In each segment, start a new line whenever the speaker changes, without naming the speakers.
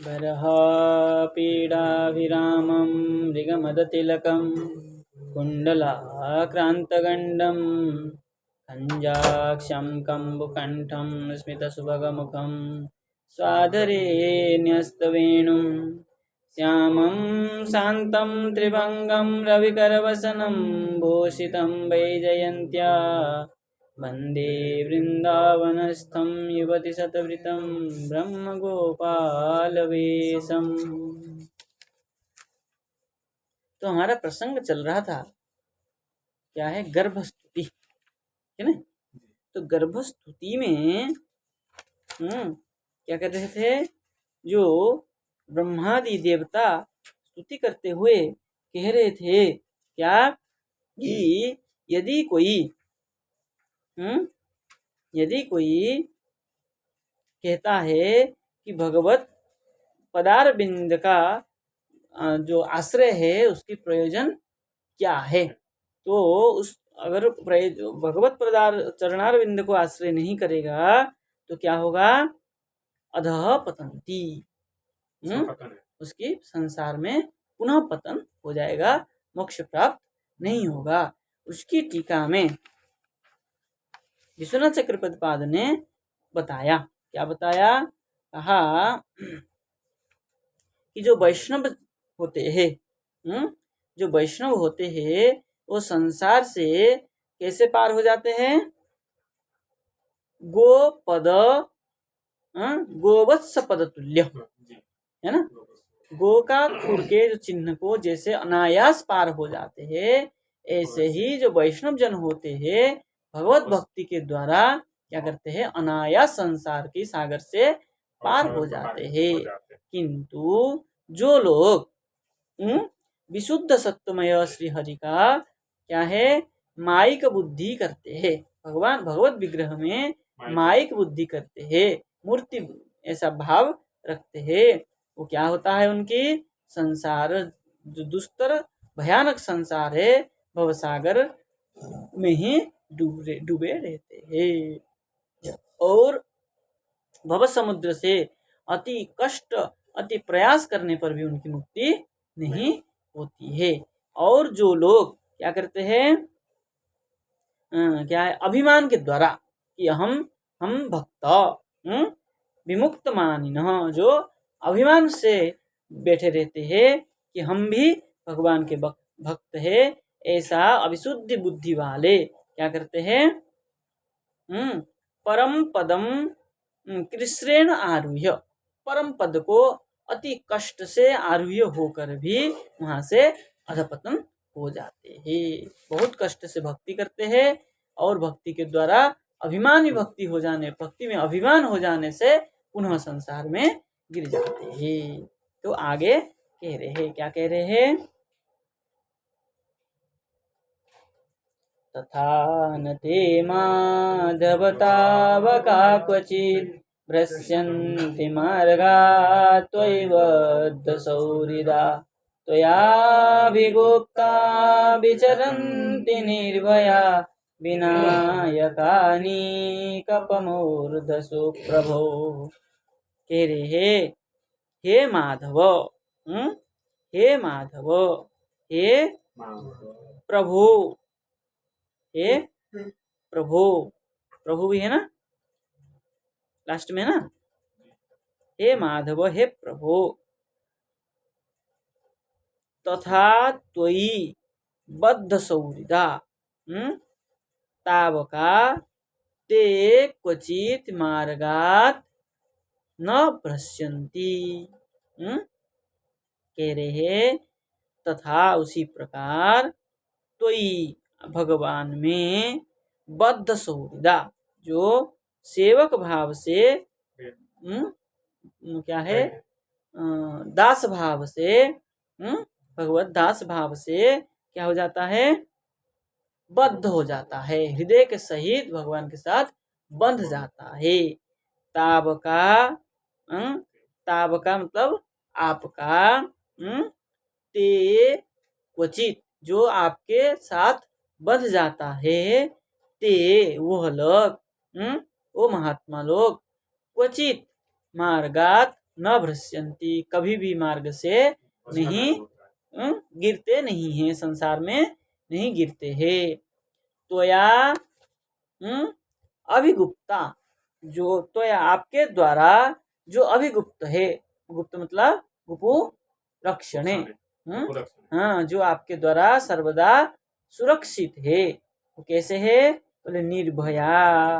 बर्हपीडाभिरामं मृगमदतिलकं कुण्डलाक्रान्तगण्डं कञ्जाक्षं कम्बुकण्ठं स्मितसुभगमुखं स्वाधरे न्यस्तवेणुं श्यामं शान्तं त्रिभङ्गं रविकरवसनं भूषितं वैजयन्त्या वन्दे वृन्दावनस्थं युवति शतवृतं ब्रह्मगोपालवेशम। तो हमारा प्रसंग चल रहा था, क्या है, गर्भस्तुति, है ना। तो गर्भस्तुति में क्या कर रहे थे, जो ब्रह्मादि देवता स्तुति करते हुए कह रहे थे क्या, कि यदि कोई कहता है कि भगवत पदारविंद का जो आश्रय है उसकी प्रयोजन क्या है, तो उस अगर भगवत पदार चरणारविंद को आश्रय नहीं करेगा तो क्या होगा, अधः पतंती, उसकी संसार में पुनः पतन हो जाएगा, मोक्ष प्राप्त नहीं होगा। उसकी टीका में विश्वनाथ चक्रपतिपाद ने बताया, क्या बताया, कहा कि जो वैष्णव होते हैं, जो वैष्णव होते हैं वो संसार से कैसे पार हो जाते हैं, गोपद गोवत्स पद तुल्य, है ना। गो का खुर के जो चिन्ह को जैसे अनायास पार हो जाते हैं, ऐसे ही जो वैष्णव जन होते हैं भगवत भक्ति के द्वारा क्या करते हैं, अनायास संसार की सागर से पार हो जाते हैं। किंतु जो लोग विशुद्ध सत्वमय श्री हरि का क्या है, माइक बुद्धि करते हैं, भगवान भगवत विग्रह में माइक बुद्धि करते हैं, मूर्ति ऐसा भाव रखते हैं, वो क्या होता है, उनकी संसार जो दुस्तर भयानक संसार है भवसागर में ही डूबे रहते हैं, और भव समुद्र से अति कष्ट अति प्रयास करने पर भी उनकी मुक्ति नहीं होती है। और जो लोग क्या करते हैं, क्या है, अभिमान के द्वारा कि हम भक्त विमुक्त मानिनः, जो अभिमान से बैठे रहते हैं कि हम भी भगवान के भक्त है, ऐसा अविशुद्धि बुद्धि वाले क्या करते हैं, परम पदम कृष्णेन आरुह्य, परम पद को अति कष्ट से आरुह्य होकर भी वहां से अधपतन हो जाते हैं। बहुत कष्ट से भक्ति करते हैं और भक्ति के द्वारा अभिमानी भक्ति हो जाने, भक्ति में अभिमान हो जाने से पुनः संसार में गिर जाते हैं। तो आगे कह रहे हैं, क्या कह रहे हैं, तथा न ते माधव तावका क्वचित् भ्रश्यन्ति मार्गा त्वयिबद्धसौहृदा त्वयाभिगुप्ता विचरन्ति निर्भया विनायकानि कपमूर्धसु प्रभो। कह रहे हे माधव, हे माधव, हे प्रभु, हे प्रभु, प्रभु भी है ना लास्ट में ना, हे माधव, हे प्रभु, तथा त्वयि बद्ध सौहृदा तावका ते क्वचित मार्गात न भ्रश्यन्ति। कह रहे तथा उसी प्रकार त्वयि भगवान में बद्ध सौहृदा, जो सेवक भाव से क्या है, दास भाव से, भगवत दास भाव से क्या हो जाता है, बद्ध हो जाता है, हृदय के सहित भगवान के साथ बंध जाता है। ताबका, ताबका मतलब आपका, ते क्वचित जो आपके साथ बंध जाता है, ते वह लोग, वो महात्मा लोग, क्वचित मार्गात न भ्रश्यन्ति, कभी भी मार्ग से नहीं गिरते नहीं हैं, संसार में नहीं गिरते हैं। त्वया अभिगुप्ता, जो त्वया आपके द्वारा जो अभिगुप्त है, गुप्त मतलब गुपु रक्षणे, हाँ, जो आपके द्वारा सर्वदा सुरक्षित है, वो कैसे है? बोले निर्भया,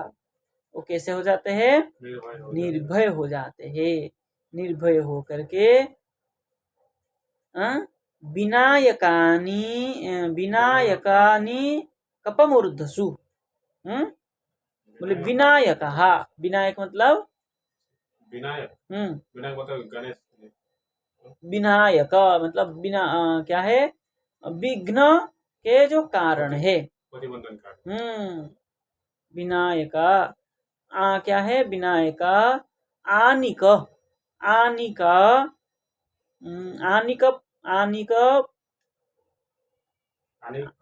वो कैसे हो जाते हैं? निर्भय हो जाते हैं। निर्भय हो करके विनायकानी विनायकानी कपमूर्धसु, बोले विनायक, विनायक मतलब
विनायक, विनायक मतलब गणेश,
विनायक मतलब बिना क्या है? विघ्न के जो कारण है,
प्रतिबंधन कारण।
विनायक क्या है? विनायक आनिक, आनिक आनिक आनिक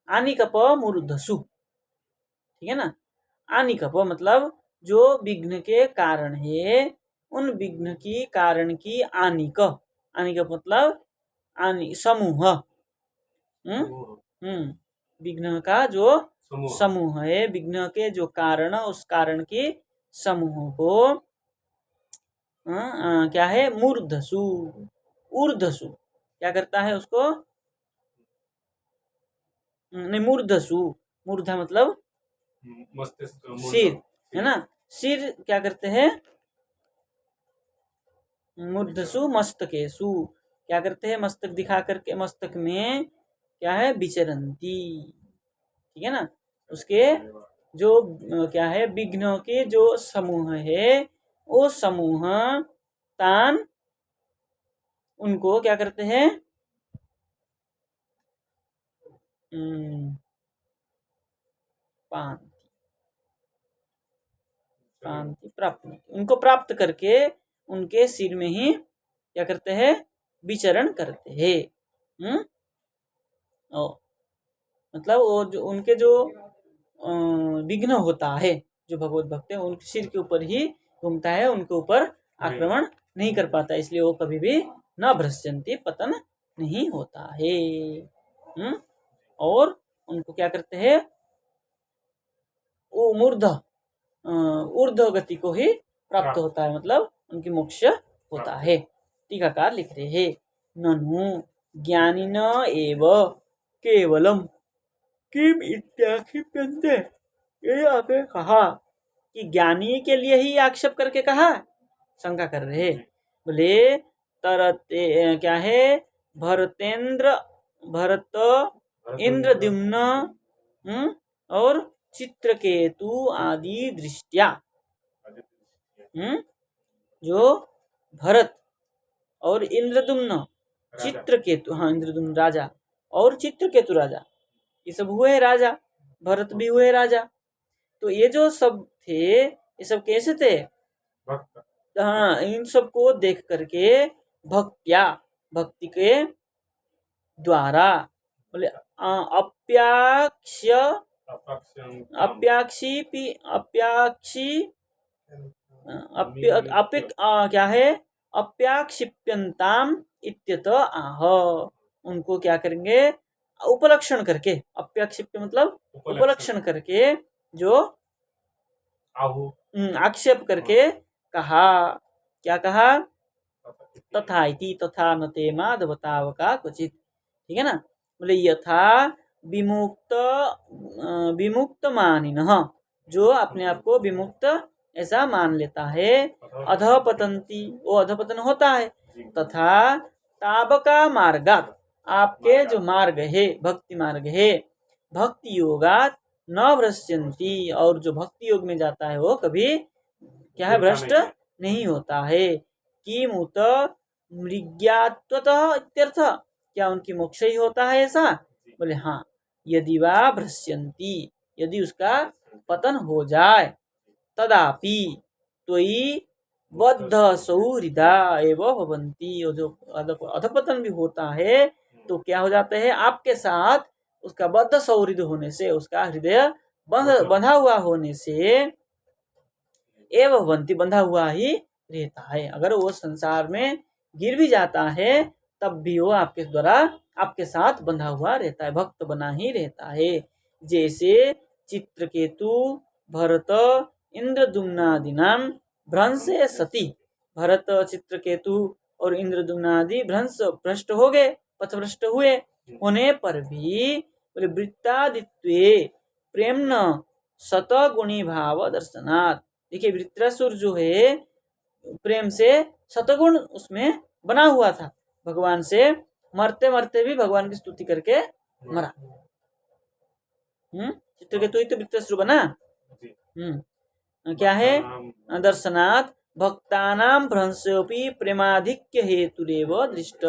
आनिकप मूर्धसु, ठीक है ना? आनिकप मतलब जो विघ्न के कारण है, उन विघ्न की कारण की आनिक, आनिक मतलब आनि समूह, विघ्न का जो समूह है, विघ्न के जो कारण, उस कारण की समूह को क्या है? मूर्धसु, ऊर्धसु क्या करता है उसको? नहीं, मूर्धसु, मूर्धा मतलब सिर, है ना? सिर क्या करते हैं? मूर्धसु मस्तकेसु, क्या करते हैं? मस्तक दिखा करके, मस्तक में क्या है? विचरंती, ठीक है ना? उसके जो क्या है? विघ्नों के जो समूह है, वो समूह तान, उनको क्या करते हैं? शांति प्राप्त, उनको प्राप्त करके उनके सिर में ही क्या करते हैं? विचरण करते हैं। मतलब वो जो उनके जो विघ्न होता है, जो भगवत भक्त है, उनके सिर के ऊपर ही घूमता है, उनके ऊपर आक्रमण नहीं कर पाता, इसलिए वो कभी भी न भ्रश्यन्ति, पतन नहीं होता है। और उनको क्या करते हैं? वो ऊर्ध्व गति को ही प्राप्त होता है, मतलब उनकी मोक्ष होता है। टीकाकार लिख रहे हैं, ननु ज्ञानिन एव केवलम किम इत्याक्षिप्यन्ते, ये आपने कहा कि ज्ञानी के लिए ही आक्षेप करके कहा, शंका कर रहे हैं। बोले तरते क्या है? भरत इंद्रद्युम्न और चित्रकेतु आदि दृष्टिया, जो भरत और इंद्रद्युम्न, चित्रकेतु, हाँ, इंद्रद्युम्न राजा और चित्रकेतु राजा, ये सब हुए राजा, भरत भी हुए राजा। तो ये जो सब थे, ये सब कैसे थे? हाँ, इन सबको देख करके भक्त्या, भक्ति के द्वारा, बोले क्या है? अप्याक्षिप्यन्ताम इत्यत आह, उनको क्या करेंगे? उपलक्षण करके, अप्याक्षिप्य मतलब उपलक्षण करके, जो आक्षेप करके कहा। क्या कहा? तथा इति, तथा नते माधवतावका क्वचित, ठीक है ना? बोले यथा विमुक्त मानिनः, जो अपने आप को विमुक्त ऐसा मान लेता है, अधपतंती, वो अधपतन होता है। तथा ताबका मार्गात, आपके जो मार्ग है, भक्ति मार्ग है, भक्ति योगात न भ्रश्यन्ति, और जो भक्ति योग में जाता है वो कभी क्या है? भ्रष्ट नहीं होता है। किमुत मृग्यात्वतः इत्यर्थ, क्या उनकी मोक्ष ही होता है ऐसा? बोले हाँ, यदि वा भ्रश्यन्ति, यदि उसका पतन हो जाए, तदापि त्वयि बद्ध सौहृदा एवं भवन्ति, जो अधपतन भी होता है तो क्या हो जाता है? आपके साथ उसका बद्ध सौहृद होने से, उसका हृदय बंधा हुआ होने से, एवं भवन्ति, बंधा हुआ ही रहता है। अगर वो संसार में गिर भी जाता है तब भी वो आपके द्वारा आपके साथ बंधा हुआ रहता है, भक्त बना ही रहता है। जैसे चित्रकेतु भरत इंद्रदुम्नादिनाम भ्रंशे सती, भरत चित्रकेतु और इंद्रदुम्नादि भ्रंश भ्रष्ट हो गए, पथभ्रष्ट हुए, होने पर भी बोले वृत्तादित्वे प्रेमन शतगुणी भाव दर्शनात्। देखिए वृत्रासुर जो है प्रेम से शतगुण उसमें बना हुआ था भगवान से, मरते मरते भी भगवान की स्तुति करके मरा। चित्रकेतु ही तो वृत्रासुर बना। क्या है? दर्शनात् भक्तानां भ्रंशोपि प्रेमाधिक्य हेतुरेव दृष्ट।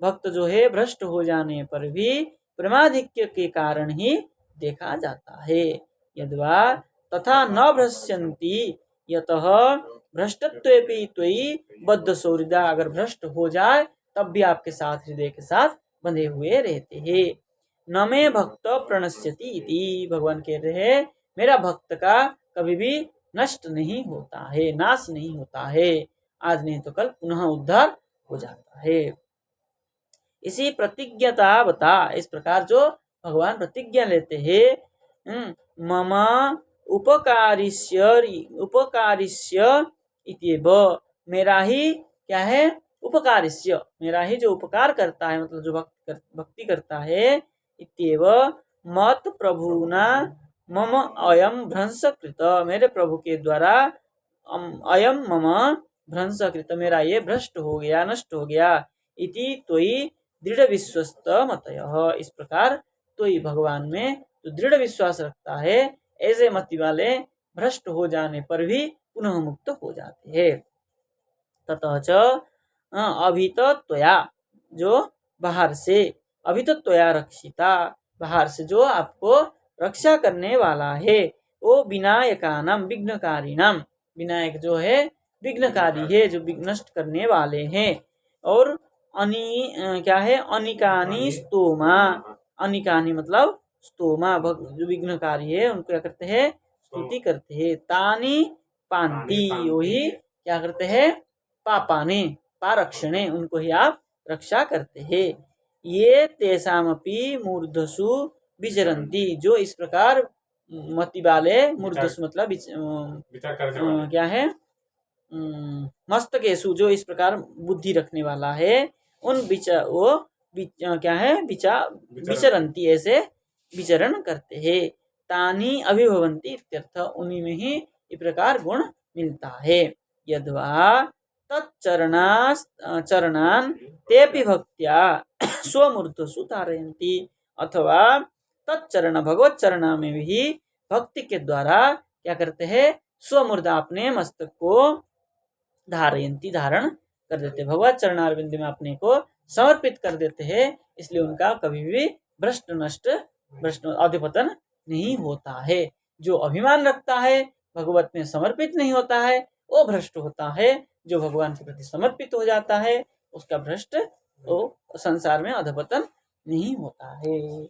भक्त जो है भ्रष्ट हो जाने पर भी प्रेमाधिक्य के कारण ही देखा जाता है। यद्वा तथा न भ्रश्यन्ति यतः भ्रष्टत्वेपि त्वयि बद्ध सौहृदा, अगर भ्रष्ट हो जाए तब भी आपके साथ हृदय के साथ बंधे हुए रहते हैं। न मे भक्त प्रणश्यति इति, भगवान कह रहे हैं मेरा भक्त का कभी भी नष्ट नहीं होता है, नाश नहीं होता है, आज नहीं तो कल पुनः उद्धार हो जाता है। इसी प्रतिज्ञता बता, इस प्रकार जो भगवान प्रतिज्ञा लेते हैं मम उपकारिष्य इत्येव, मेरा ही क्या है? उपकारिष्य, मेरा ही जो उपकार करता है, मतलब जो भक्ति करता है, इत्येव मत प्रभुना मम अयम भ्रंशकृत, मेरे प्रभु के द्वारा अयम मम भ्रंशकृत, मेरा ये भ्रष्ट हो गया, नष्ट हो गया। इति त्वयि दृढ़ विश्वस्त मतयः, इस प्रकार त्वयि भगवान में जो दृढ़ विश्वास रखता है ऐसे मति वाले भ्रष्ट हो जाने पर भी पुनः मुक्त हो जाते हैं। ततः च अभितत्वया, जो बाहर से, अभितत्वया रक्षिता, बाहर से जो आपको रक्षा करने वाला है, वो विनायकानाम विघ्नकारिणाम, विनायक जो है विघ्नकारी है, जो विघ्न नष्ट करने वाले हैं। और क्या है? अनिकानी स्तोमा, अनिकानी मतलब स्तोमा, जो विघ्नकारी है उनको क्या करते हैं? स्तुति करते हैं। तानी पांति, वही क्या करते हैं? पापाने पारक्षणे, उनको ही आप रक्षा करते हैं। ये तेषामपि मूर्धसु विचरन्ति, जो इस प्रकार मति वाले, मूर्धसु मतलब
विचार करने वाले,
क्या है? मस्तकेशु, जो इस प्रकार बुद्धि रखने वाला है, उन क्या है? विचरन्ति, ऐसे विचरण करते हैं। तानी अभिभवन्ति इत्यर्थ, उन्हीं में ही इस प्रकार गुण मिलता है। यद्वा तच्चरणान तेपि भक्त्या स्वमूर्धसु धारयन्ति, अथवा तच्चरण भगवत चरणा में भी भक्ति के द्वारा क्या करते हैं? स्वमूर्धा, अपने मस्तक को धारयन्ति, धारण कर देते, भगवत चरणारविंद में अपने को समर्पित कर देते हैं। इसलिए उनका कभी भी भ्रष्ट अधपतन नहीं होता है। जो अभिमान रखता है, भगवत में समर्पित नहीं होता है, वो भ्रष्ट होता है। जो भगवान के प्रति समर्पित हो जाता है उसका भ्रष्ट वो संसार में अधपतन नहीं होता है।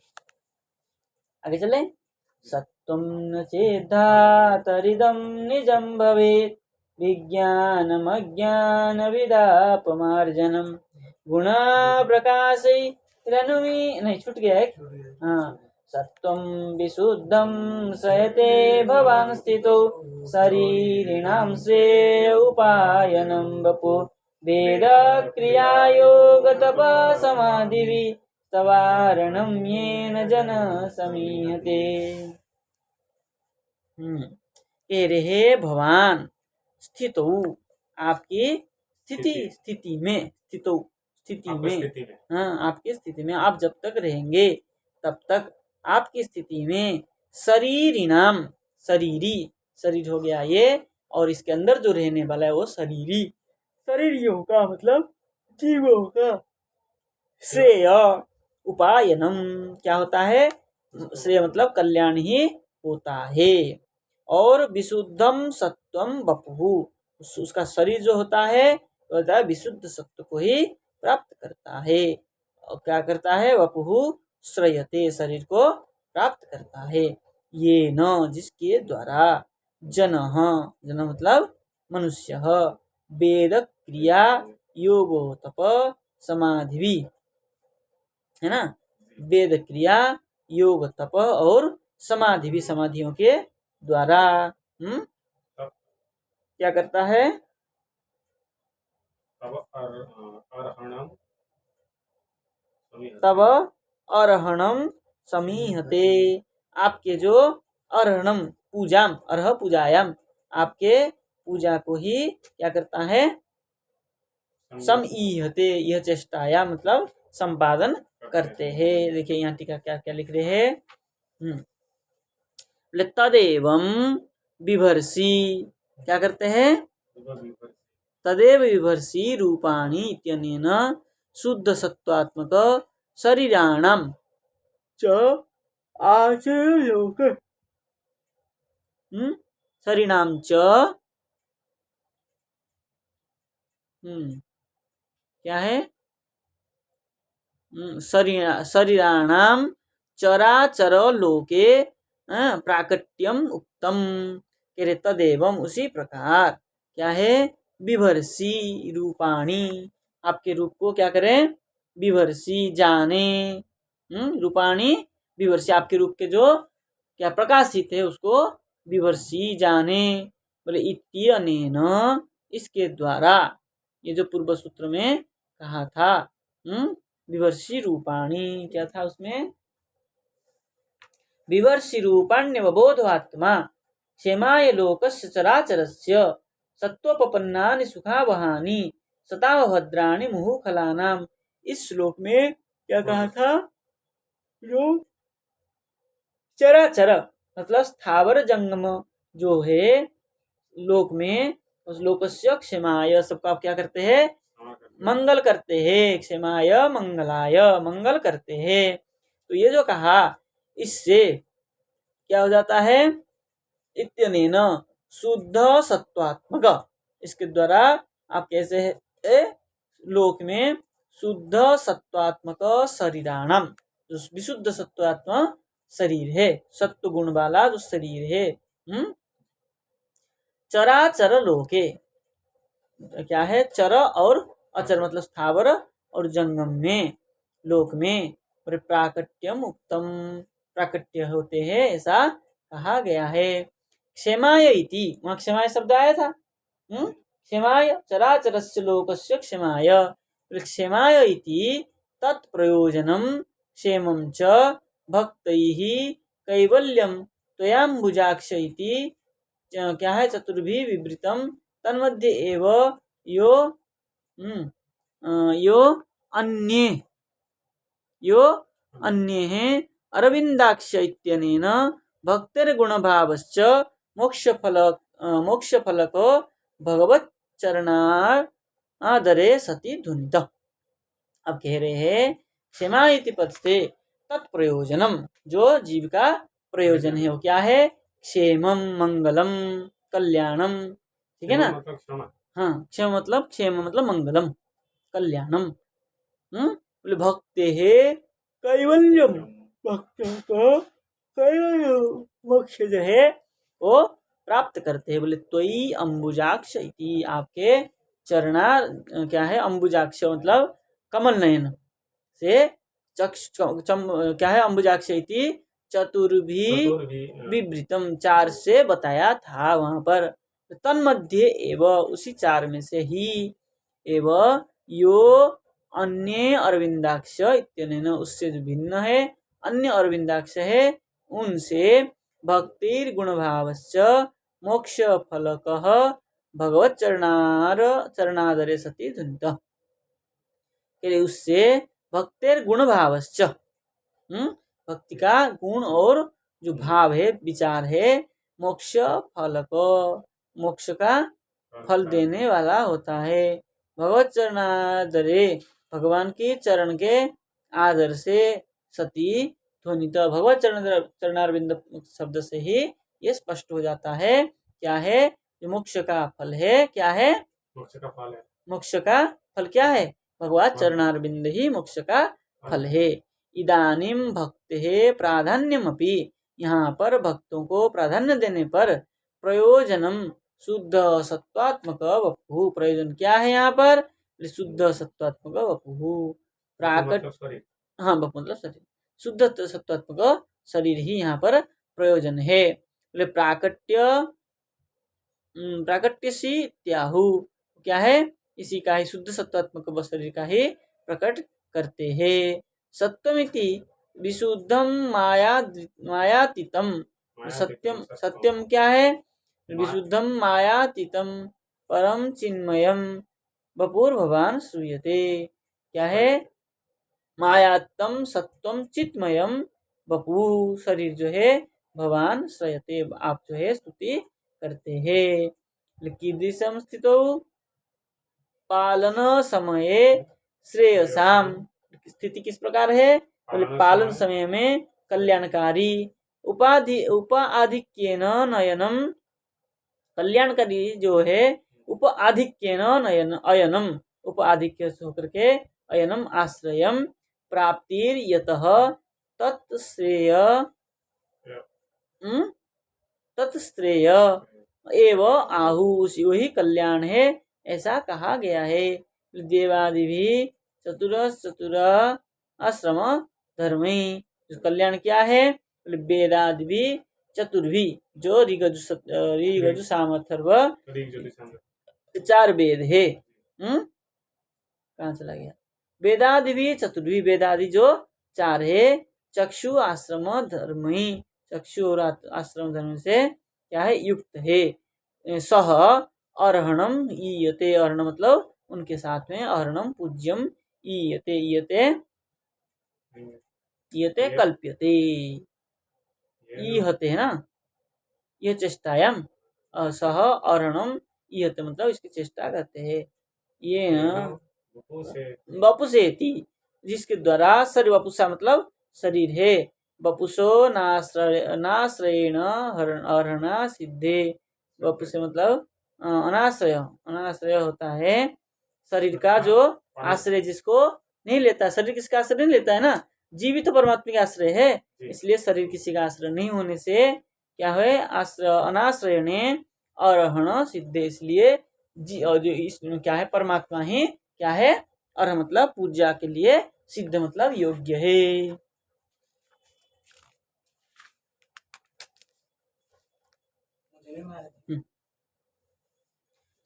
आगे चले। सत्वं न चेद्धातरिदं निजं भवेत् विज्ञानमज्ञानविदापमार्जनम् गुणा प्रकाशैरनुमी, नहीं छूट गया है। हाँ, सत्वं विशुद्धं सयते भवान् स्थितो शरीरिणां श्रेय उपायनं वपु वेद क्रियायोग तप समाधिवि तवारणं येन जन समीहते। कह रहे भवान स्थितो, आपकी स्थिति में, हाँ, आपकी स्थिति में, आप जब तक रहेंगे तब तक आपकी स्थिति में शरीरिणाम, शरीर हो गया ये, और इसके अंदर जो रहने वाला है वो शरीरियों का मतलब जीवों का, श्रेय उपायनम, क्या होता है? श्रेय मतलब कल्याण ही होता है। और विशुद्धम सत्वम वपुः, उसका शरीर जो होता है तो होता है विशुद्ध सत्व को ही प्राप्त करता है। और क्या करता है? वपुः श्रयते, शरीर को प्राप्त करता है। ये न, जिसके द्वारा जन मतलब मनुष्य, वेद क्रिया योगो तप समाधि भी, है ना। वेद क्रिया योग तप और समाधि भी, समाधियों के द्वारा क्या करता है? तब अर्हणम समीहते, आपके जो अर्हणम पूजाम, अर्ह पूजायाम, आपके पूजा को ही क्या करता है? समईहते, यह चेष्टाया मतलब संपादन करते हैं। देखिए यहाँ टीका क्या क्या लिख रहे हैं। तदेवं बिभर्षि, क्या करते हैं? तदेव बिभर्षि रूपाणि इत्यनेन शुद्ध सत्वात्मक शरीराणाम च आचर्यलोक शरीराणाम च क्या है? शरीराणाम चराचर लोके प्राकट्यम उक्तम, कह रहे तदेवं उसी प्रकार क्या है? बिभर्षि रूपाणि, आपके रूप को क्या करें? बिभर्षि जाने, रूपाणि बिभर्षि, आपके रूप के जो क्या प्रकाशित है उसको बिभर्षि जाने। बोले इति अनेन, इसके द्वारा, ये जो पूर्व सूत्र में कहा था विवर्षि रूपाणी, क्या था उसमें? विवर्षि रूपाण्यवबोधात्मा क्षेमाय लोकस्य चराचरस्य सत्वोपपन्नानि सुखावहानि सताव भद्राणि मुहुखलानाम। इस श्लोक में क्या कहा था? जो चराचर मतलब स्थावर जंगम जो है लोक में, उस लोकस्य क्षेमाय, सबका आप क्या करते हैं? मंगल करते हैं। क्षेमाय मंगलाय, मंगल करते हैं। तो ये जो कहा, इससे क्या हो जाता है? इत्यनेन शुद्ध सत्वात्मक, इसके द्वारा आप कैसे है? लोक में शुद्ध सत्वात्मक शरीराणाम, जो विशुद्ध सत्वात्म शरीर है, सत्व गुण वाला जो शरीर है, चराचर लोके, क्या है? चर और अचर मतलब स्थावर और जंगम में, लोक में, और प्राकट्यम उत्तम, प्राकट्य होते हैं ऐसा कहा गया है। क्षेमाय इति, वहां क्षेमाय शब्द आया था। क्षेमाय चराचरस्य लोकस्य क्षेमाय, क्षेमाय इति तत्प्रयोजनम क्षेमं च भक्तैः कैवल्यम त्वयाम्बुजाक्ष इति क्या है? चतुर्भिः विवृतम तन्मध्ये एव यो अन्ये हैं अरविंदाक्ष इत्यनेन भक्तिर्गुणभावश्च मोक्षफलको भगवत चरणादरे सति ध्वनित। अब कह रहे हैं क्षेमा इति पद से तत्प्रयोजनम, जो जीव का प्रयोजन है वो क्या है? क्षेमम मंगलम कल्याणम, ठीक है ना। हाँ, क्षेम मतलब मंगलम कल्याणम। बोले भक्ते है कैवल्यम, भक्तों को कैवल्य मोक्ष जो है वो प्राप्त करते हैं। बोले त्वयि अंबुजाक्ष इति, आपके चरणा क्या है? अंबुजाक्ष मतलब कमल नयन से क्या है? अंबुजाक्ष इति चतुर्भी विवृतम, चार से बताया था वहां पर। तन्मध्ये एव, उसी चार में से ही, एव यो अन्य अरविंदाक्ष इत्यनेन, उससे जो भिन्न है, अन्य अरविंदाक्ष है, उनसे भक्तिर गुणभावश्च मोक्ष फलकः भगवत चरणादरे सति ध्वनित, उससे भक्तिर गुणभावश्च, भक्ति का गुण और जो भाव है, विचार है, मोक्ष फल को, मोक्ष का फल देने वाला होता है। भगवत चरणादरे, भगवान की चरण के आदर से, सती ध्वनित, भगवत चरणारविंद शब्द से ही ये स्पष्ट हो जाता है क्या है? ये मोक्ष का फल है। क्या है?
मोक्ष का फल है।
मोक्ष का फल क्या है? भगवत चरणारविंद ही मोक्ष का फल है। इदानीम भक्ते प्राधान्यमपि, यहाँ पर भक्तों को प्राधान्य देने पर प्रयोजनम शुद्ध सत्वात्मक वपुः। प्रयोजन क्या है यहाँ पर? शुद्ध सत्वात्मक वपुः। प्राकट, हाँ वपु मतलब शरीर, शुद्ध सत्वात्मक शरीर ही यहाँ पर प्रयोजन है। प्राकट्य, प्राकट्यसी त्याहु, क्या है? इसी का ही शुद्ध सत्वात्मक शरीर का ही प्रकट करते हैं। सत्वमिति विशुद्धम मायातीतम। सत्यम, सत्यम क्या है? विशुद्धम मायातीतम परम चिन्मयम वपुर भगवान श्रूयते। क्या है? मायात्म सत्वम चित्मयम वपु, शरीर जो है भगवान श्रूयते, आप जो है स्तुति करते हैं। कीदृशम स्थितो पालन समये श्रेयसाम, स्थिति किस प्रकार है? बोले पालन समय में कल्याणकारी। उपाधिक्येन नयनम, कल्याणकारी जो है उपाधिक्येन नयन अयनम, उपाधिक्य से होकर के अयनम आश्रयम प्राप्तिर यतः तत्श्रेय तत्श्रेय एव आहु, वही कल्याण है ऐसा कहा गया है। देवादि भी चतुर चतुर आश्रम धर्म, कल्याण क्या है? वेदादि भी चतुर भी, जो ऋगजु सामथर्व 4 वेद है। कहाँ चला गया? वेदादि भी चतुर भी, वेदादि जो 4 है। चक्षु आश्रम धर्म, चक्षु और आश्रम धर्म से क्या है? युक्त है। सह अर्हणम ईयते, अर्हण मतलब उनके साथ में, अर्हणम पूज्यम ईयते, ईयते ईयते कल्प्यते, ईहते है ना, यह चेष्टायाम, सह अर्हणम ईहते मतलब इसकी चेष्टा करते हैं। ये वपुसेति, जिसके द्वारा शरीर, वपुषा मतलब शरीर है। वपुषो नाश्रयेण अर्हणा सिद्धे, वपुषे मतलब अनाश्रय, अनाश्रय होता है शरीर का जो आश्रय जिसको नहीं लेता। शरीर किसका आश्रय नहीं लेता है ना? जीवित तो परमात्मा का आश्रय है, इसलिए शरीर किसी का आश्रय नहीं होने से क्या है? अनाश्रय ने अर्हण सिद्धे, इसलिए जो इस क्या है? परमात्मा ही क्या है? अर्ह मतलब पूजा के लिए, सिद्ध मतलब योग्य है।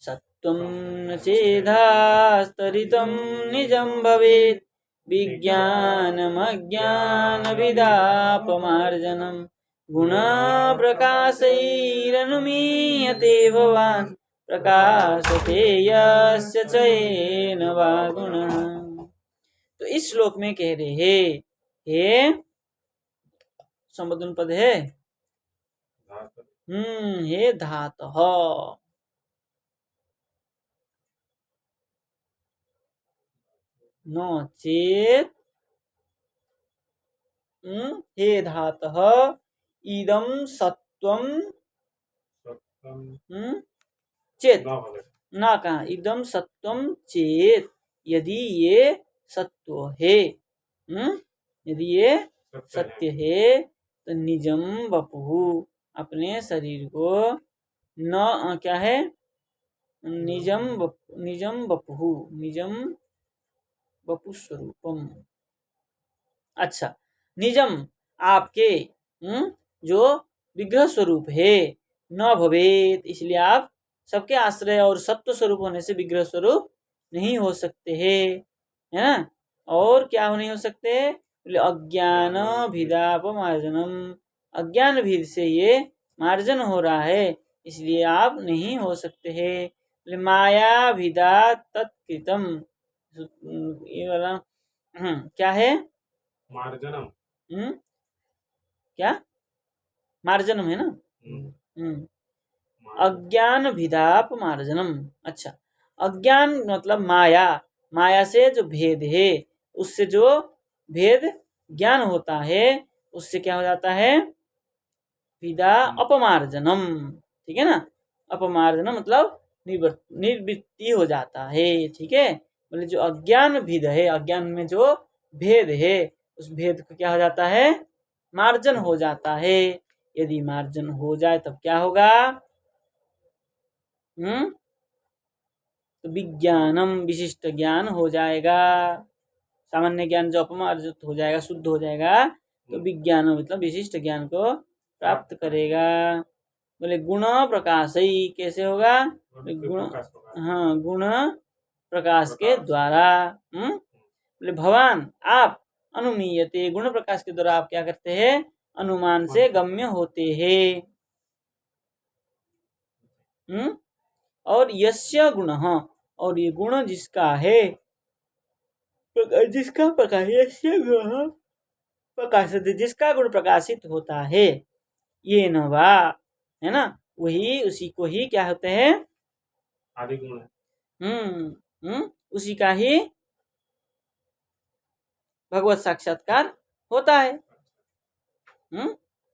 सत्वं न चेदास्तरितं निजं भवेत्, विज्ञानमज्ञानविदापमार्जनं गुणप्रकाशैरनुमीयते भवान्, प्रकाशते यस्य च येन वा गुणः। तो इस श्लोक में कह रहे हैं, हे संबोधन पद है, हे धातः, नो चेत, हे धातः इदं सत्वं चेत, ना कहा इदं सत्वं चेत, यदि ये सत्व है, यदि ये सत्य है तो निजम वपुः, अपने शरीर को न क्या है? निजम वपुः, निजम वपु स्वरूपम। अच्छा, निजम आपके जो विग्रह स्वरूप है, न भवेत, इसलिए आप सबके आश्रय और सत्व स्वरूप होने से विग्रह स्वरूप नहीं हो सकते हैं, है ना? और क्या नहीं हो सकते? अज्ञान भिदापमार्जनम, अज्ञान भीद से ये मार्जन हो रहा है, इसलिए आप नहीं हो सकते हैं। माया भिदा तत्कृतम, ये वाला क्या है?
मार्जनम,
क्या? मार्जनम है ना? अज्ञान भिदाप मार्जनम। अच्छा, अज्ञान मतलब माया, माया से जो भेद है, उससे जो भेद ज्ञान होता है, उससे क्या हो जाता है? विदा अपमार्जनम, ठीक है ना? अपमार्जनम मतलब निवृत्ति हो जाता है, ठीक है? बोले जो अज्ञान भेद है, अज्ञान में जो भेद है, उस भेद को क्या हो जाता है? मार्जन हो जाता है। यदि मार्जन हो जाए तब क्या होगा? तो विज्ञानम विशिष्ट ज्ञान हो जाएगा। सामान्य ज्ञान जो अपमार्जित हो जाएगा, शुद्ध हो जाएगा, तो विज्ञान मतलब विशिष्ट ज्ञान को प्राप्त करेगा। बोले गुण प्रकाश ही कैसे होगा? गुण, हाँ, गुण प्रकाश के द्वारा। बोले भगवान आप अनुमीयते, गुण प्रकाश के द्वारा आप क्या करते हैं? अनुमान से गम्य होते हैं। और यस्य गुण, और ये गुण जिसका है, जिसका प्रकाश, यस्य गुण प्रकाशित, जिसका गुण प्रकाशित होता है, ये न वा, है ना, वही, उसी को ही क्या होते हैं?
आदि गुण।
उसी का ही भगवत साक्षात्कार होता है।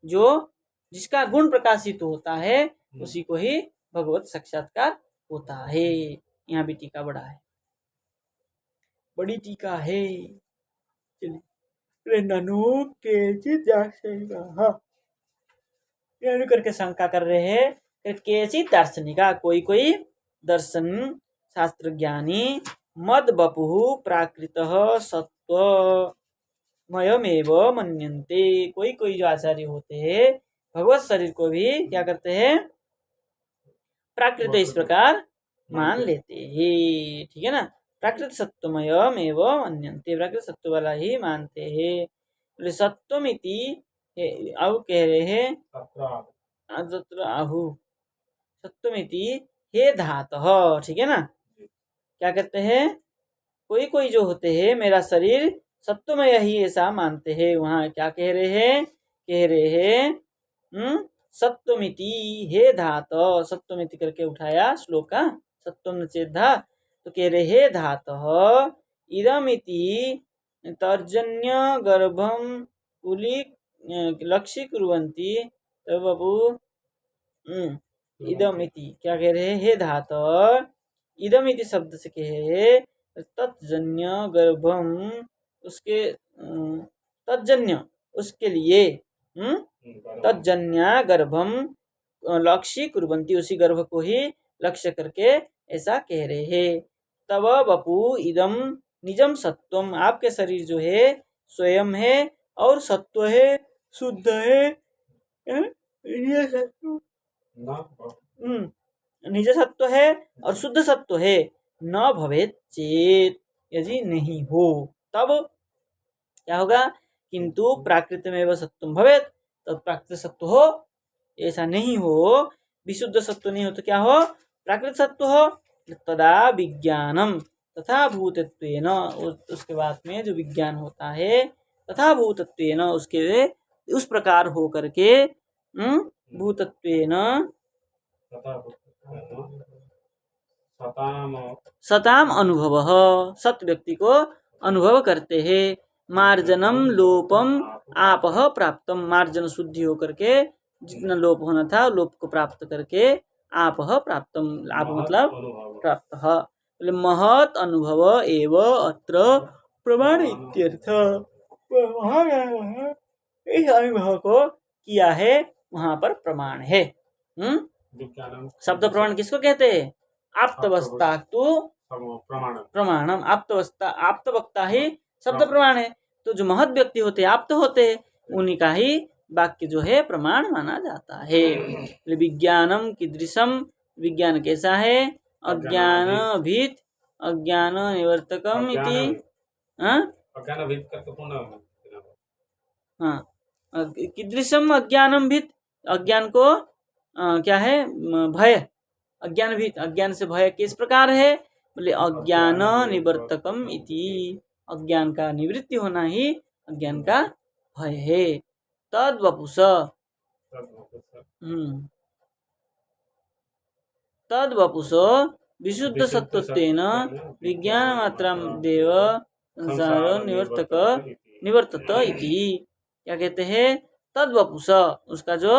जो जिसका गुण प्रकाशित होता है, उसी को ही भगवत साक्षात्कार होता है। यहाँ भी टीका बड़ा है, बड़ी टीका है। ननु के करके शंका कर रहे हैं। केचित दार्शनिका, कोई दर्शन शास्त्र ज्ञानी मद बपुः प्राकृतः सत्वमयमेव मन्यन्ते, कोई जो आचार्य होते हैं भगवत शरीर को भी क्या करते हैं? प्राकृत इस प्रकार मान लेते हैं। ठीक है ना? प्राकृत सत्वमयमेव मन्यन्ते, प्राकृत सत्व वाला ही मानते हैं। सत्वमिति अब कह रहे हैं आहु सत्वमिति हे धातः। ठीक है ना? क्या कहते हैं? कोई जो होते हैं मेरा शरीर सत्वमय ही ऐसा मानते हैं। वहाँ क्या कह रहे हैं? कह रहे हैं सत्वमिति हे धातः, सत्वमिति करके उठाया श्लोक का, सत्वम चेद्धा, तो कह रहे हे धातः इदमिति तर्जन्य गर्भम कुली लक्ष्य कुर्वन्ति तबु इदमिति, क्या कह रहे हैं? हे धातः इदमिति शब्द से कहे तत्जन्य गर्भम, उसके तत्जन्य उसके लिए तत्जन्य गर्भम लक्ष्य कुर्वन्ति, उसी गर्भ को ही लक्ष्य करके ऐसा कह रहे हैं। तब बपू इदम निजम सत्वम, आपके शरीर जो है स्वयं है और सत्व है, शुद्ध है, निज सत्व है और शुद्ध सत्व है। न भवेत चेत, यदि नहीं हो तब क्या होगा? किंतु प्राकृत में वह सत्वम भवेत, तब प्राकृत सत्व हो। ऐसा नहीं हो, विशुद्ध सत्व नहीं हो तो क्या हो? प्राकृत सत्व हो। तदा विज्ञानम तथा भूतत्वेन, उसके बाद में जो विज्ञान होता है तथा भूतत्वेन, उसके उस प्रकार हो करके भूतत्वेन सताम अनुभव, सत व्यक्ति को अनुभव करते हैं। मार्जनम लोपम आपह प्राप्तम, मार्जन शुद्धि होकर के जितना लोप होना था लोप को प्राप्त करके आपह प्राप्तम, आप मतलब प्राप्त, महत अनुभव एव अत्र प्रमाण इत्यर्थ। इस अनुभव को किया है वहां पर प्रमाण है। शब्द प्रमाण किसको कहते हैं? आप्तवक्ता तो प्रमाणम, आप्तवक्ता, आप्तवक्ता ही शब्द प्रमाण है। तो जो महत व्यक्ति होते हैं, आप्त होते हैं, उन्हीं का ही वाक्य जो है प्रमाण माना जाता है। विज्ञानम कीदृशम, विज्ञान कैसा है? अज्ञान भीत अज्ञान निवर्तकम इति, कीदृशम अज्ञानम भीत, अज्ञान को क्या है? भय, अज्ञान भीत, अज्ञान से भय किस प्रकार है? बोले अज्ञान निवर्तकम इति, अज्ञान का निवृत्ति होना ही अज्ञान का भय है। तद वपुष, तद वपुष विशुद्ध सत्वत्वेन विज्ञान मात्रा देव संसार निवर्तत इति। क्या कहते हैं? तद वपुष, उसका जो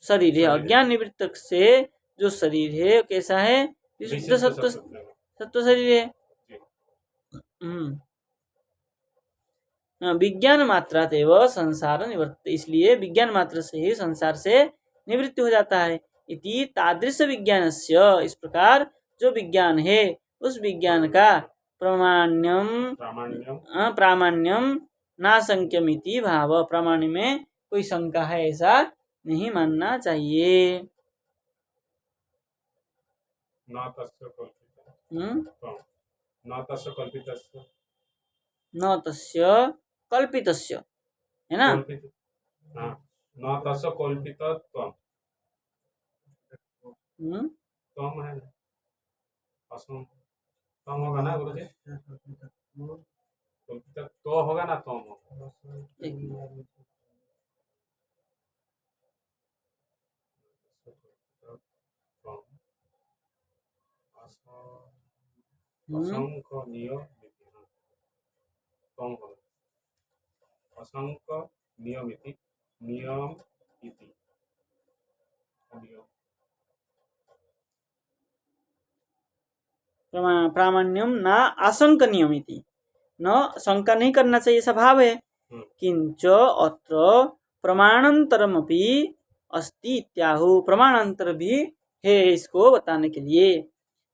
शरीर है, अज्ञान निवृत्तक से जो शरीर है कैसा है? विशुद्ध सत्व शरीर है। विज्ञान मात्रा देव संसार निवृत्त, इसलिए विज्ञान मात्र से ही संसार से निवृत्ति हो जाता है। इति तादृश विज्ञानस्य, इस प्रकार जो विज्ञान है उस विज्ञान का प्रामाण्यम प्रामाण्यम नाशंक्यमिति भाव, प्रामाण्य में कोई शंका है ऐसा नहीं मानना चाहिए।
न तस्य
कल्पितस्य, है ना?
न तस्य कल्पितत्वम्, तम है असम, तम होगा ना गुरुजी? कल्पित तो होगा ना, तम होगा। असंख्य नियमिति नियम इति
प्रामाण्यम ना आशंकनीयमिति, न शंका नहीं करना चाहिए, ऐसा भाव है। किंच अत्र प्रमाणांतरमपि अस्ति इत्याहु, प्रमाणांतर भी है इसको बताने के लिए।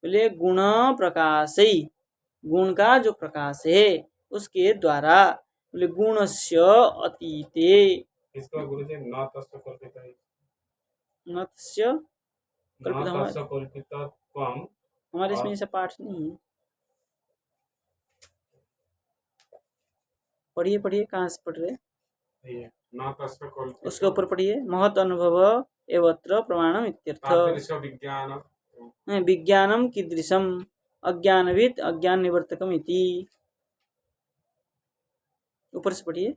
बोले गुण प्रकाशै, गुण का जो प्रकाश है उसके द्वारा, बोले गुणस्य अतीते,
इसका गुरुजी न तस्य कल्पित है,
न तस्य
कल्पितत्वम्,
हमारे इसमें ऐसा पाठ नहीं है। पढ़िए पढ़िए, कहाँ से पढ़ रहे? उसके ऊपर पढ़िए, महत अनुभव एवत्र प्रमाणम इत्यर्थ। विज्ञानम कीदृशम अज्ञानविद अज्ञान निवर्तकम इति, ऊपर से पढ़िए।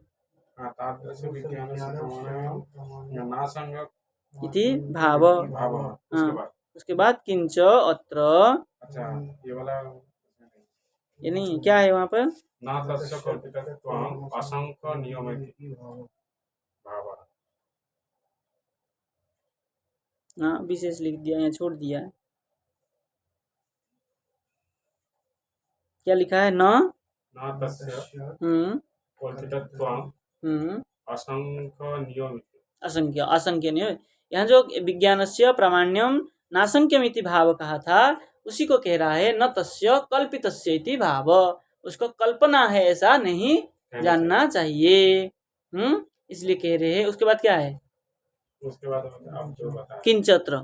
इति भाव, उसके बाद किंच अत्र,
अच्छा ये वाला
ये नहीं, क्या है वहाँ पर?
ना तस्य कल्पितत्वम् असंख्य नियमिति भाव।
हाँ, विशेष लिख दिया या छोड़ दिया है। क्या लिखा है? न
तस्य कल्पितत्वम् असंख्य नियमिति,
असंख्य, असंख्य नियम। यहाँ जो विज्ञानस्य प्रामाण्यम नासंख्यमिति भाव कहा था, उसी को कह रहा है न तस्य कल्पितस्य इति भाव, उसको कल्पना है ऐसा नहीं जानना चाहिए। इसलिए कह रहे हैं। उसके बाद क्या है?
उसके बाद आप जो बताया
किंचत्र,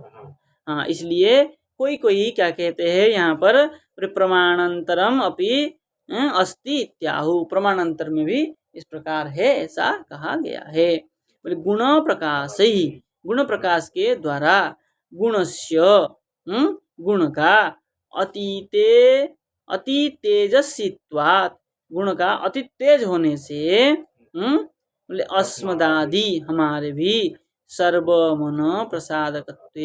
हाँ, इसलिए कोई कोई क्या कहते हैं यहाँ पर, प्रमाणांतरम अपि अस्ति इत्याहु, प्रमाणांतर में भी इस प्रकार है ऐसा कहा गया है। गुण प्रकाश ही, गुण प्रकाश के द्वारा, गुणस्य गुण का अतीते अति तेजस्वित्वात्, गुण का अति तेज होने से, बोले अस्मदादि हमारे भी सर्वमन प्रसादकत्व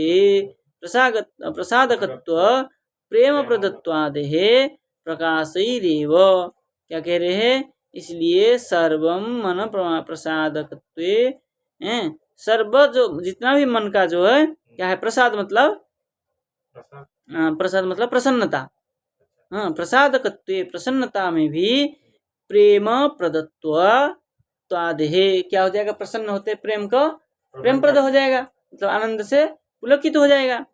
प्रेम प्रदत्वादेहे प्रकाशैरेव, क्या कह रहे हैं? इसलिए सर्वम मन प्रसादकत्वे, सर्व जो जितना भी मन का जो है क्या है, प्रसाद मतलब प्रसन्नता, हाँ, प्रसादकत्वे प्रसन्नता में भी प्रेम प्रदत्व त्वादेहे, क्या हो जाएगा? प्रसन्न होते प्रेम को प्रेम प्रद हो जाएगा, मतलब आनंद से पुलकित हो जाएगा।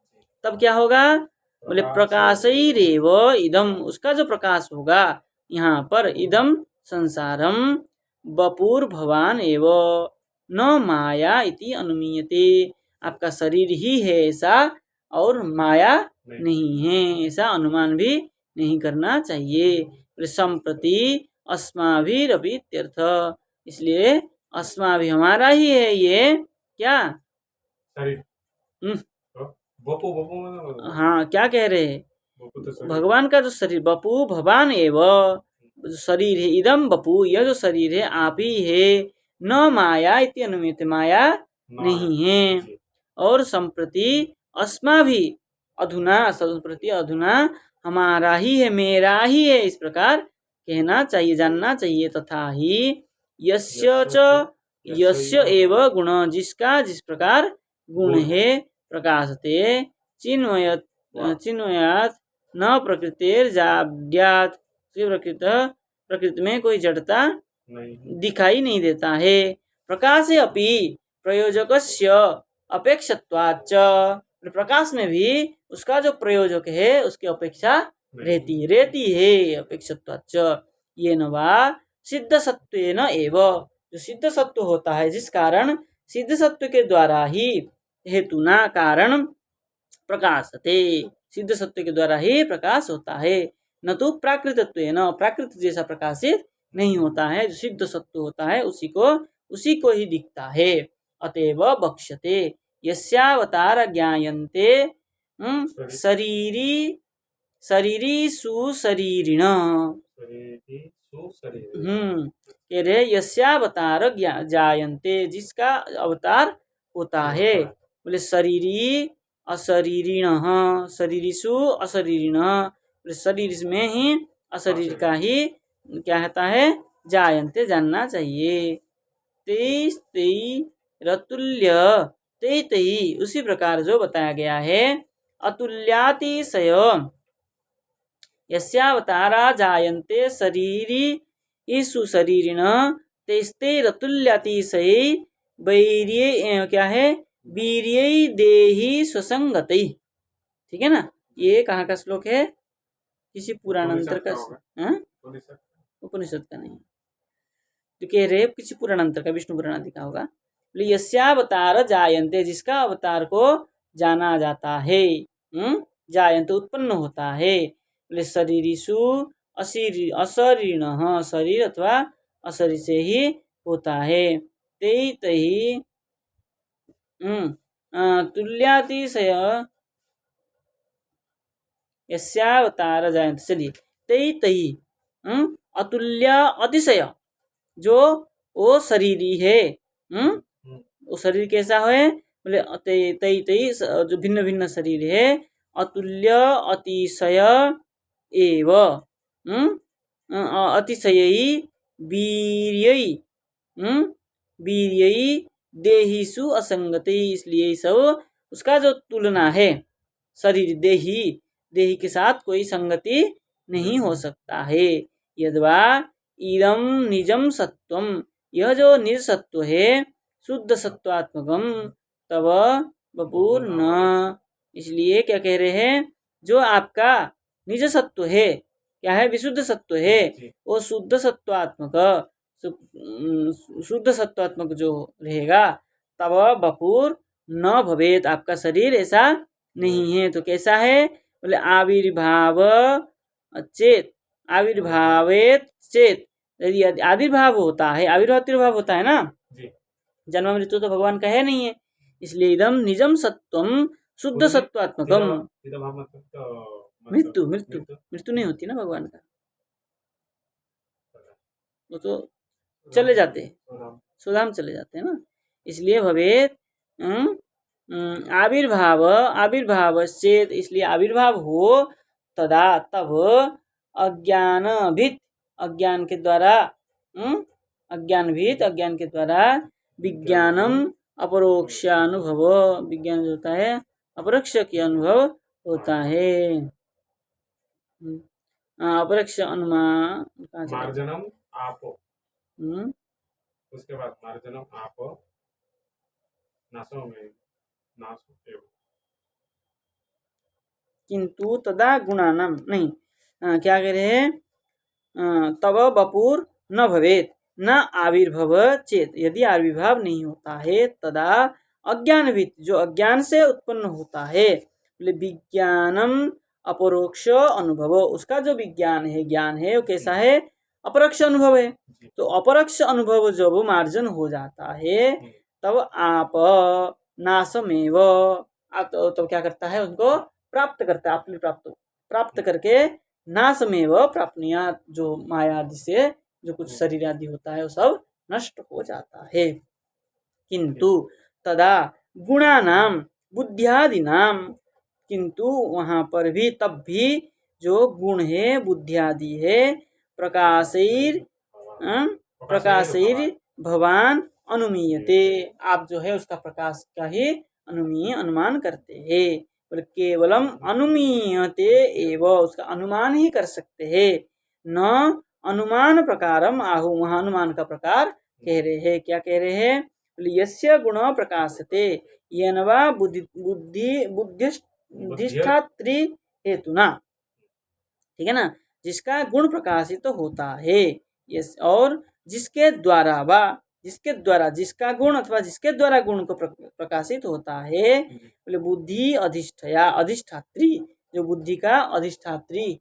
तब क्या होगा? बोले प्रकाशैरेव इदम, उसका जो प्रकाश होगा यहाँ पर, इदम संसारम वपुर भवान एव न माया इति अनुमीयते, आपका शरीर ही है ऐसा और माया नहीं है ऐसा अनुमान भी नहीं करना चाहिए। संप्रति अस्माभिरपि इत्यर्थ, इसलिए अस्माभि हमारा ही है ये क्या
शरीर। बपू
हाँ, क्या कह रहे हैं? भगवान का जो शरीर, बपू भवान एव, जो शरीर है, इदम बपू, यह जो शरीर है आप ही है, न माया इति अनुमित, माया नहीं है। और संप्रति अस्माभि, अधुना, संप्रति अधुना हमारा ही है, मेरा ही है, इस प्रकार कहना चाहिए, जानना चाहिए। तथा ही यस्य च यस्य एव गुण, जिसका जिस प्रकार गुण है, प्रकाशते चिन्मयात् न प्रकृतिर जाड्यात्, प्रकृति में कोई जड़ता दिखाई नहीं देता है। प्रकाशे अपि प्रयोजकस्य अपेक्षत्वाच्च, प्रकाश में भी उसका जो प्रयोजक है उसकी अपेक्षा रहती है अपेक्षत्वाच्च ये न वा सिद्ध सत्वेन एव, जो सिद्ध सत्व होता है जिस कारण सिद्ध सत्व के द्वारा ही हेतुना कारण प्रकाशते, सिद्ध सत्व के द्वारा ही प्रकाश होता है, न तो प्राकृतत्वेन, प्राकृत जैसा प्रकाशित नहीं होता है, जो सिद्ध सत्व होता है उसी को ही दिखता है। अतएव बक्ष्यते यस्यावतार ज्ञायन्ते शरीरी शरीरी सुशरीरिण कह रहे यस्यावतार जायन्ते, जिसका अवतार होता है, बोले शरीरी अशरीरिण, शरीरिषु अशरीरिण, शरीर में ही अशरीर का ही क्या होता है जायन्ते, जानना चाहिए। तेई तेई रतुल्य तेई तेई उसी प्रकार जो बताया गया है अतुल्यातिशय यस्यावतारा जायन्ते शरीरी ईसु शरीरिण तेस्ते रतुल्यातिशय वैर्य क्या है वीर्य देहि स्वसंगतै। ठीक है ना, ये कहाँ का श्लोक है? किसी पुराणांतर का, उपनिषद का नहीं, तो कह रहे किसी पुराणांतर का, विष्णु पुराण आदि का होगा। यस्यावतार जायन्ते, जिसका अवतार को जाना जाता है, जायन्ते उत्पन्न होता है, बोले शरीरिषु अशरीण, शरीर अथवा अशरीर से ही होता है। तेई तही तुल्यातिशय यस्यावतार जायन्ते, चलिए तेई तही अतुल्य अतिशय, जो वो शरीरी है, वो शरीर कैसा है बोले तई तई जो भिन्न भिन्न शरीर है, अतुल्य अतिशय एव अतिशयी वीर्यई वीर्यई देहिषु असंगति, इसलिए सब उसका जो तुलना है शरीर देही के साथ कोई संगति नहीं हो सकता है। यद्वा इदम निजम सत्वम, यह जो निज सत्व है शुद्ध सत्वात्मकम तब बपुर न, इसलिए क्या कह रहे हैं, जो आपका निज सत्व है क्या है विशुद्ध सत्व है, वो शुद्ध सत्वात्मक जो रहेगा तब बपुर न भवेत, आपका शरीर ऐसा नहीं है। तो कैसा है बोले आविर्भाव चेत, आविर्भावेत चेत, यदि आविर्भाव होता है, आविर्भाव तिर्भाव होता है ना, जन्म मृत्यु तो भगवान का है नहीं है, इसलिए इदम निजम सत्वम शुद्ध सत्वात्मकम, मृत्यु मृत्यु मृत्यु नहीं होती ना भगवान का, वो तो चले जाते हैं, सुधाम चले जाते हैं ना, इसलिए भवेत आविर्भाव चेत, इसलिए आविर्भाव हो तदा तब अज्ञान भीत, अज्ञान के द्वारा अज्ञान के द्वारा विज्ञानम अपरोक्षानुभव, विज्ञान जो होता है अपरोक्ष के अनुभव होता है। अपरोक्ष अनुमान
मार्जनम आप, उसके बाद मार्जनम आप नाशो में नाश,
किंतु तदा गुणानाम नहीं, क्या कह रहे हैं, तब बपुर न भवेत न आविर्भव चेत, यदि आविर्भाव नहीं होता है तदा अज्ञानवित, जो अज्ञान से उत्पन्न होता है, विज्ञानम अपरोक्ष अनुभव, उसका जो विज्ञान है ज्ञान है वो कैसा है अपरोक्ष अनुभव है। तो अपरोक्ष अनुभव जब मार्जन हो जाता है तब आप नाशमेव, तब क्या करता है उनको प्राप्त करता है, अपने प्राप्त करके नाशमेव प्राप्निया, जो माया आदि से जो कुछ शरीर आदि होता है वो सब नष्ट हो जाता है। किंतु तदा गुणानाम बुद्धियादि नाम, किंतु वहाँ पर भी तब भी जो गुण है बुद्धियादि है प्रकाशैर भवान अनुमीयते, आप जो है उसका प्रकाश का ही अनुमान करते हैं, केवलम अनुमीयते एव, उसका अनुमान ही कर सकते हैं, न अनुमान प्रकारम आहु, वहाँ अनुमान का प्रकार कह रहे हैं, क्या कह रहे हैं यस्य गुण प्रकाशते येन वा बुद्धिष्ठात्री हेतुना। ठीक है ना, जिसका गुण प्रकाशित होता है, यस, और जिसके द्वारा जिसका गुण अथवा जिसके द्वारा गुण को प्रकाशित होता है, बोले बुद्धि अधिष्ठया, अधिष्ठात्री, जो बुद्धि का अधिष्ठात्री,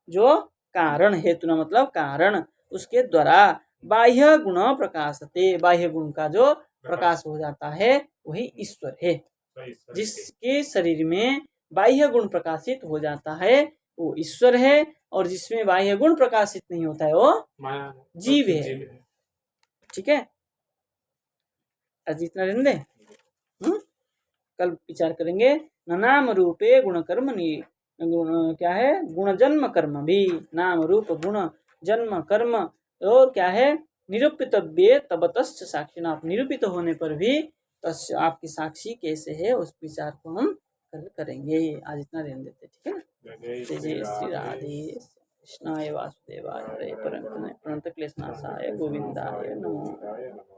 जो कारण, हेतु ना मतलब कारण, उसके द्वारा बाह्य गुण प्रकाशते, बाह्य गुण का जो प्रकाश हो जाता है वही ईश्वर है। जिसके शरीर में बाह्य गुण प्रकाशित हो जाता है वो ईश्वर है, और जिसमें बाह्य गुण प्रकाशित नहीं होता है वो जीव है। ठीक है, आज इतना रहने दे। कल विचार करेंगे। नाम रूपे गुण कर्म क्या है, गुण जन्म कर्म भी, नाम रूप गुण जन्म कर्म, और क्या है, निरूपितव्य तबतश्च साक्षिणा, आप निरूपित होने पर भी तस् आपकी साक्षी कैसे है उस विचार को हम कल करेंगे। आज इतना रहने देते। ठीक है ना, जय श्री राधे कृष्णाय वासुदेवाय हरे प्रणत क्लेशनाशाय गोविंदाय नमो।